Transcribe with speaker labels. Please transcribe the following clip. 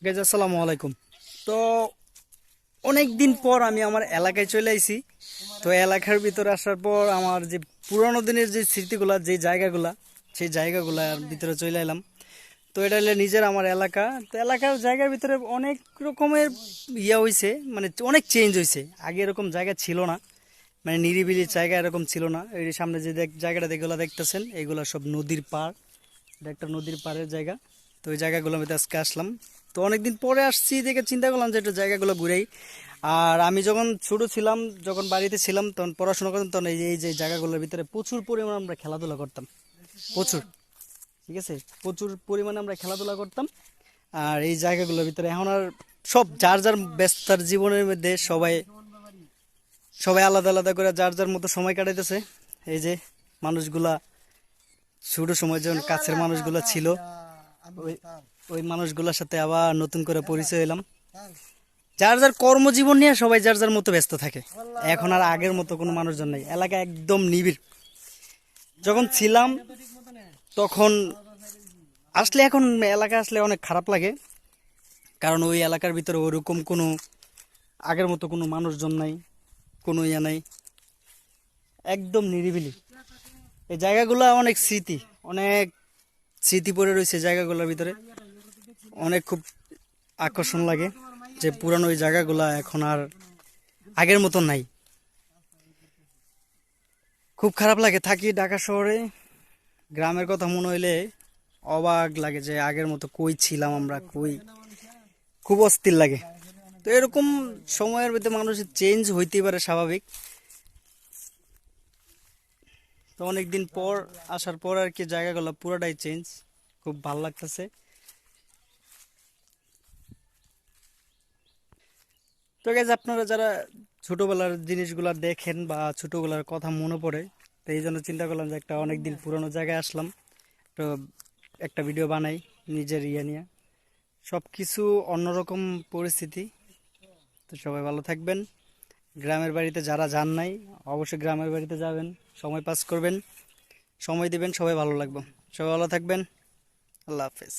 Speaker 1: Guys আসসালামু আলাইকুম। তো অনেক দিন পর আমি আমার এলাকায় চলে আইছি। তো এলাকার ভিতরে আসার পর আমার যে পুরানো দিনের যে স্মৃতিগুলা যে জায়গাগুলা সেই জায়গাগুলার ভিতরে চলে এলাম। তো এটা হলো নিজের আমার এলাকা। তো এলাকার জায়গার ভিতরে অনেক রকমের হয়েছে, মানে অনেক চেঞ্জ হয়েছে। আগে এরকম জায়গা ছিল না, মানে নিরিবিলি জায়গা এরকম ছিল না। এই সামনে যে জায়গাটা যেগুলো দেখতেছেন এগুলা সব নদীর পাড়। এটা একটা নদীর পাড়ের জায়গা। তো ওই জায়গাগুলো আমি আজকে আসলাম। তো অনেকদিন পরে আসছি দেখে চিন্তা করলাম যে একটু জায়গাগুলো ঘুরেই। আর আমি যখন ছোট ছিলাম, যখন বাড়িতে ছিলাম, তখন পড়াশোনা করতাম, তখন এই যে জায়গাগুলোর ভিতরে প্রচুর পরিমাণে আমরা খেলাধুলা করতাম। প্রচুর, ঠিক আছে, প্রচুর পরিমাণে আমরা খেলাধুলা করতাম। আর এই জায়গাগুলোর ভিতরে এখন আর সব যার যার ব্যস্ততার জীবনের মধ্যে সবাই সবাই আলাদা আলাদা করে যার যার মতো সময় কাটাইতেছে। এই যে মানুষগুলা ছোট সময় যখন কাছের মানুষগুলা ছিল, ওই ওই মানুষগুলোর সাথে আবার নতুন করে পরিচয় হলাম। যার যার কর্মজীবন নিয়ে সবাই যার যার মতো ব্যস্ত থাকে। এখন আর আগের মতো কোনো মানুষজন নেই, এলাকা একদম নিবিড়। যখন ছিলাম তখন আসলে, এখন এলাকা আসলে অনেক খারাপ লাগে, কারণ ওই এলাকার ভিতরে ওরকম কোনো আগের মতো কোনো মানুষজন নাই, কোনো ইয়া নাই, একদম নিরিবিলি। এই জায়গাগুলো অনেক স্মৃতি, অনেক স্মৃতি পড়ে রয়েছে জায়গাগুলোর ভিতরে। অনেক খুব আকর্ষণ লাগে যে পুরানো ওই জায়গাগুলা এখন আর আগের মতো নাই। খুব খারাপ লাগে, থাকি ঢাকা শহরে, গ্রামের কথা মনে হইলে অবাক লাগে যে আগের মতো কই ছিলাম আমরা, কই, খুব অস্থির লাগে। তো এরকম সময়ের ভিতরে মানুষের চেঞ্জ হইতেই পারে, স্বাভাবিক। তো অনেকদিন পর আসার পর আর কি জায়গাগুলো পুরোটাই চেঞ্জ, খুব ভালো লাগতেছে। তো গাইজ আপনারা যারা ছোটবেলার জিনিসগুলা দেখেন বা ছোটবেলার কথা মনে পড়ে, তো এই জন্য চিন্তা করলাম যে একটা অনেকদিন পুরনো জায়গায় আসলাম, তো একটা ভিডিও বানাই নিজের ইয়ে নিয়ে। সব কিছু অন্যরকম পরিস্থিতি। তো সবাই ভালো থাকবেন। গ্রামের বাড়িতে যারা যান নাই, অবশ্যই গ্রামের বাড়িতে যাবেন, সময় পাস করবেন, সময় দিবেন, সবাই ভালো লাগবে। সবাই ভালো থাকবেন। আল্লাহ হাফেজ।